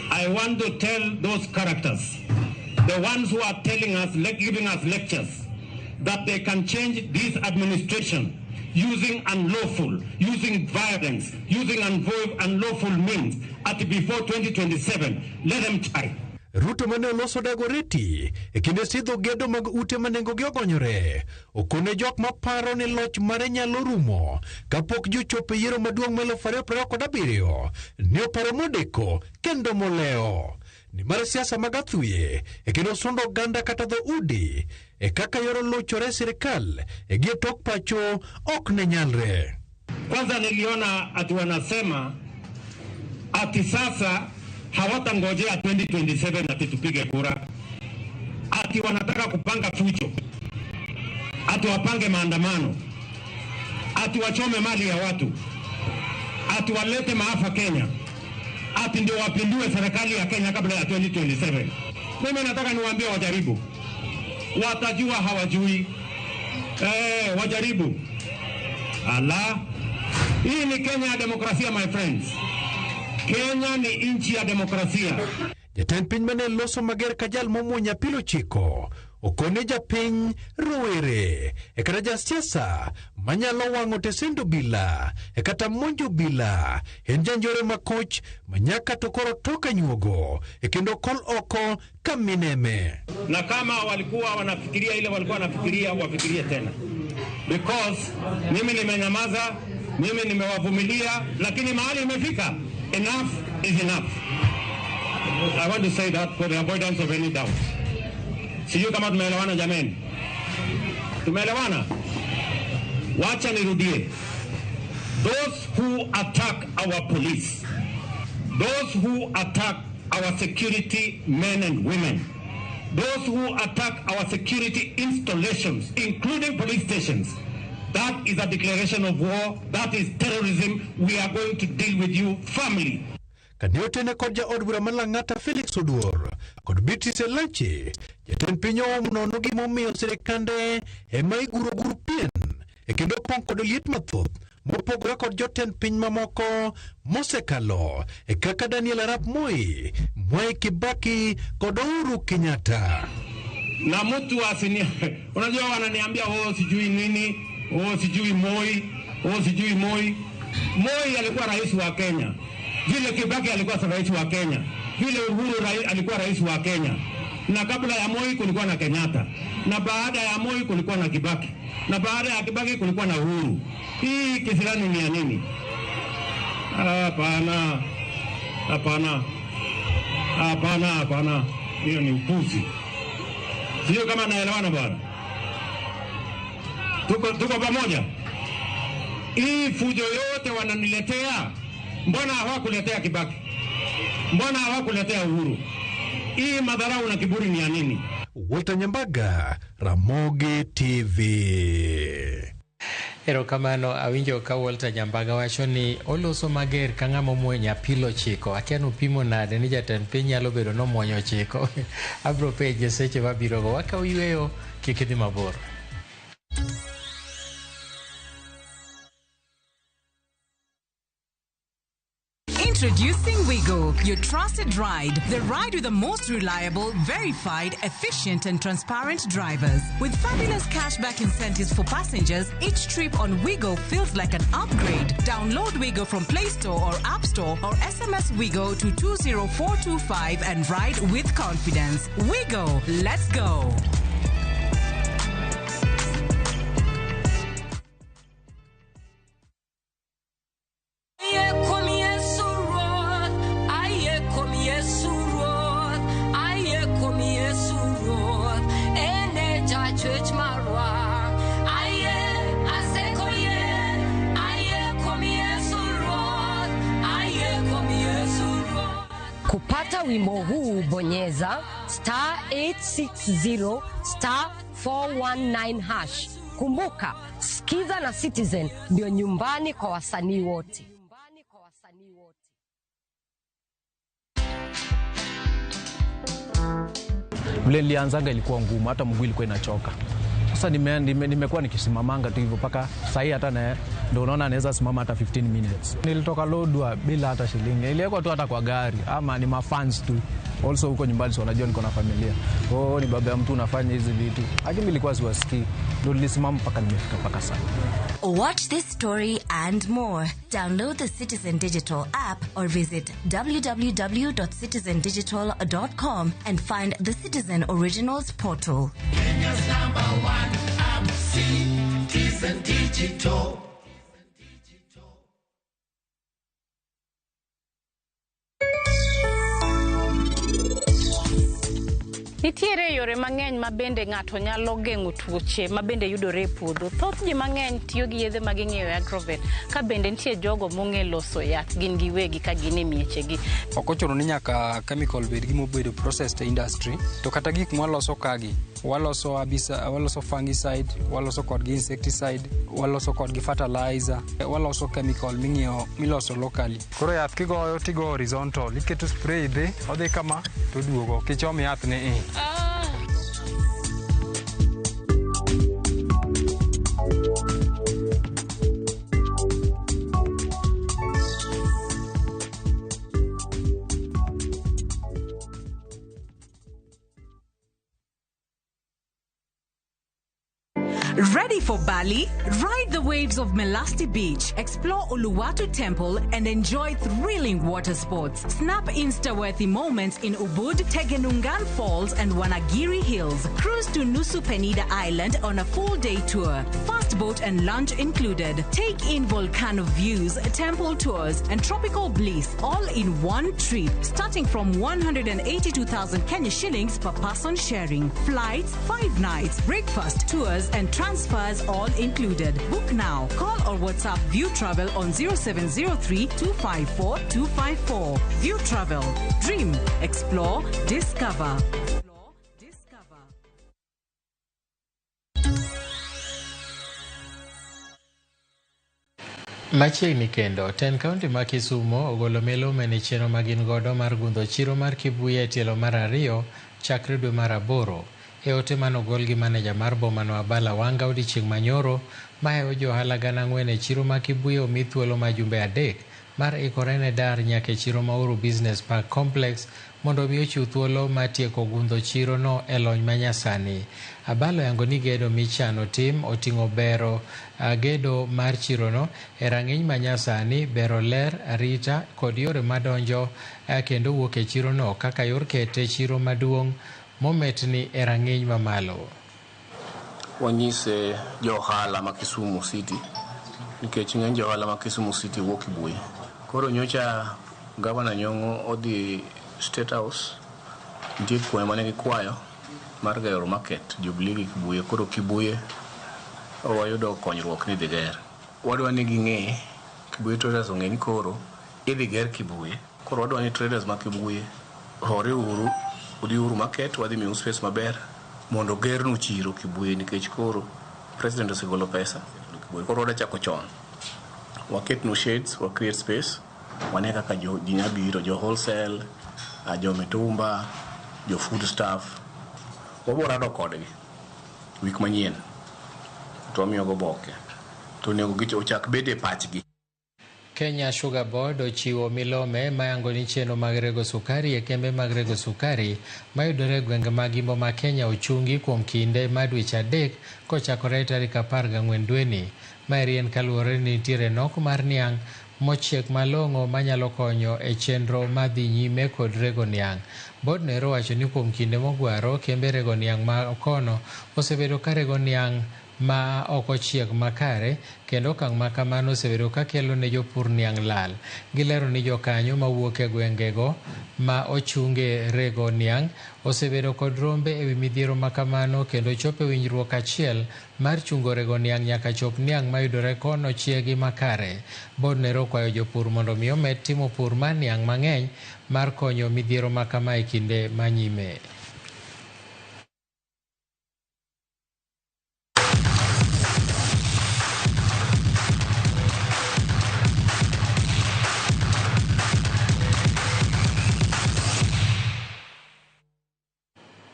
I want to tell those characters, the ones who are telling us, giving us lectures, that they can change this administration using unlawful, using violence, using unlawful means at before 2027. Let them try. Ruto mane oloso dagoreti kinde sidho gedo mag ute manengo gi ogonyore okone jok maparo ni loch mare nyalo rumo kapok jochopo yiero maduong' ma 2027 ne oparo modeko kendo moleo ni mar siasa mag athuye kendo sondo ganda kata dho udi kaka yoro lochore sirikal gie tok pacho ok ne nyalre. Kwanza niliona ati wanasema ati sasa hawatangojea 2027 ati tupige kura, ati wanataka kupanga fujo, ati wapange maandamano, ati wachome mali ya watu, ati walete maafa Kenya, ati ndio wapindue serikali ya Kenya kabla ya 2027. Mimi nataka niwaambie wajaribu, watajua hawajui. Wajaribu. Ala, hii ni Kenya ya demokrasia, my friends. Kenya ni inchi ya demokrasia. Jatend piny mane loso mager kajal momuonya pilo chiko okone japiny rowere kata jasiasa manyalo wang'o tesendo bila kata monjo bila en janjore makoch manyaka to koro toka nyuogo kendo kol oko kamineme. Na kama walikuwa wanafikiria ile walikuwa wanafikiria wafikirie tena, because mimi nimenyamaza, mimi nimewavumilia, lakini mahali imefika, enough is enough. I want to say that for the avoidance of any doubt. Sijui kama tumeelewana jameni. Tumeelewana? Wacha nirudie. Those who attack our police, those who attack our security men and women, those who attack our security installations, including police stations, that is a declaration of war. That is terrorism. We are going to deal with you firmly. Kaniotene kod ja od bura malang'ata Felix Oduor kod Beatrice Elache jatend piny nono gimomiyo sirikande ema iguro pien kendo pong' kod liet mathoth mopogore kod jotend piny mamoko mosekalo kaka Daniel Arap Moi, Mwai Kibaki kod Uhuru Kenyatta. Na mtu asini unajua wananiambia sijui nini, sijui Moi, sijui Moi. Moi alikuwa rais wa Kenya, vile Kibaki alikuwa rais wa Kenya, vile Uhuru alikuwa rais wa Kenya, na kabla ya Moi kulikuwa na Kenyatta, na baada ya Moi kulikuwa na Kibaki, na baada ya Kibaki kulikuwa na Uhuru. Hii kisirani ni ya nini? Hapana, hapana, hapana, hapana, hiyo ni upuzi. Sio kama naelewana bwana. Tuko pamoja. Hii fujo yote wananiletea, mbona hawakuletea Kibaki? Mbona hawakuletea Uhuru? Hii madharau na kiburi ni ya nini? Walter Nyambaga, Ramogi TV. Erokamano awinjo ka Walter Nyambaga wacho ni oloso mager ka ng'ama muonya pilo chiko. Akiano upimo nade ni jatend piny nyalo bedo no muonyo chiko. Abro peje seche mabiro go waka uyweyo kik idhi mabor. Introducing Wigo, your trusted ride. The ride with the most reliable, verified, efficient and transparent drivers. With fabulous cashback incentives for passengers, each trip on Wigo feels like an upgrade. Download Wigo from Play Store or App Store or SMS Wigo to 20425 and ride with confidence. Wigo, let's go. Kupata wimbo huu bonyeza *860 *419#. Kumbuka, Skiza na Citizen ndio nyumbani kwa wasanii wote. Vile nilianzaga ilikuwa ngumu, hata mguu ilikuwa inachoka. Sasa nimekuwa nikisimamanga tu hivyo paka sasa hata na ndio unaona anaweza simama hata 15 minutes. Nilitoka Lodwa bila hata shilingi. Niliwekwa tu hata kwa gari ama ni mafans tu. Also huko nyumbani so unajua niko na familia. Ni baba ya mtu unafanya hizi vitu. Lakini nilikuwa siwasikii. Ndio nilisimama paka nimefika paka sasa. Watch this story and more. Download the Citizen Digital app or visit www.citizendigital.com and find the Citizen Originals portal. Kenya's #1 app, Citizen Digital. Nitiere yore mang'eny mabende ng'ato nyalo geng'o tuoche mabende yudore e puodho. Thoth ji mang'eny tiyo gi yedhe ma ging'iewo e agrovet, ka bende nitie jogo mong'e loso yath gin giwegi ka gin e miechegi. Ok ochuno ni nyaka chemical bed gima obedo processed industry, to kata gik mwaloso kagi, waloso fungicide, waloso kodgi insecticide, waloso kodgi fertilizer, waloso chemical ming'iewo miloso locally. Koro yath kigoyo tigo horizontal, iketo spray idhi, odhi kama to duogo, kichom yath ne Ready for Bali? Ride the waves of Melasti Beach, explore Uluwatu Temple, and enjoy thrilling water sports. Snap Insta-worthy moments in Ubud, Tegenungan Falls, and Wanagiri Hills. Cruise to Nusu Penida Island on a full-day tour. Fast boat and lunch included. Take in volcano views, temple tours, and tropical bliss, all in one trip, starting from 182,000 Kenya shillings per person sharing. Flights, 5 nights, breakfast, tours, and transfers all included. Book now. Call or WhatsApp View Travel on 0703 254 254. View Travel. Dream, explore, discover. Machiegni kendo, 10 kaunti ma Kisumo ogolo milome ni chenro ma gin godo mar gundho chiro mar Kibuye tielo mar 2 chakre dwe mar 8. E ote manogol gi maneja mar bomano Abala Wanga odiechieng' manyoro, mahewo jo ohala 4,000 e chiro ma Kibuye omi thuolo ma jumbe 3 mar ikore ne dar nyaka e chiro ma Uru Business Park Complex mondo omi ochiw thuolo ma tieko gundho chiro no e lony manyasani. Abalo yango ni gedo michano tim oting'o bero gedo mar chirono e rang'iny manyasani, bero ler, arita kod yore madonjo kendo wuok e chirono kaka yor kete chiro maduong' mometni e rang'iny mamalo. Wanyise jo ohala ma Kisumu City nikech ng'eny jo ohala ma Kisumu City wuok Kibuye. Koro nyocha Gavana Nyong'o odhi State House, nitie kwayo mane gikwayo mar gero market Jubilee gi Kibuye. Koro Kibuye wayudo konyruok ni dhi ger. Wadwa ni ging'e Kibuye traders ong'e ni koro idhi ger Kibuye. Koro wadwa ni traders ma Kibuye hore uru udhi uru market, wadhi miu space maber mondo gernu chiro Kibuye nikech koro president osegolo pesa Kibuye. Koro wadwa chako chon, waketnu shades, wa create space, wane kaka ji nyabiro, jo wholesale, jo mitumba, jo food staff, waborado kodgi wik manyien to wamiyogo boke to nego gicho ochak bede pachgi. Kenya Sugar Board ochiwo milome mayango ni chenro mag rego sukari e kembe mag rego sukari mayudore e gwenge mag Imbo ma Kenya ochungi kuom kinde mar dweche 3 kochakore tarik 14 dweni. Maeri en kaluwore ni nitiere nok mar niang' mochiek malong'o manyalo konyo e chenro madhi nyime kod rego niang'. Board no wacho ni kuom kinde mogwaro kembe rego niang' ma kono osebedo ka rego niang' ma ok ochiek makare, kendo okang' ma kamano osebedo ka kelo ne jopur niang' lal. Gilero ni jokanyo mawuok e gwengego ma ochunge rego niang' osebedo kod rombe e wi midhiero ma kamano, kendo chopo e winjruok achiel mar chungo rego niang' nyaka chop niang' mayudore kono chiegi makare. Board nero kwayo jopur mondo mi omed timo pur mar niang' mang'eny mar konyo midhiero ma kama e kinde manyime.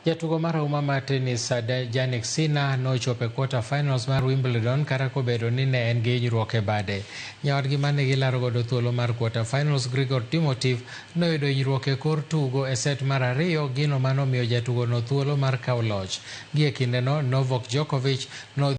Jatugo mar Auma mar tenis Jannik Sinner nochopo e quarter finals mar Wimbledon kata kobedo ni ne en gi hinyruok e bade. Nyawadgi mane gilaro godo thuolo mar quarter finals Grigor Timotiev noyudo hinyruok e kor tugo e set mar 2, gino manomiyo jatugono thuolo mar kawo loch. Gi e kindeno Novak Djokovic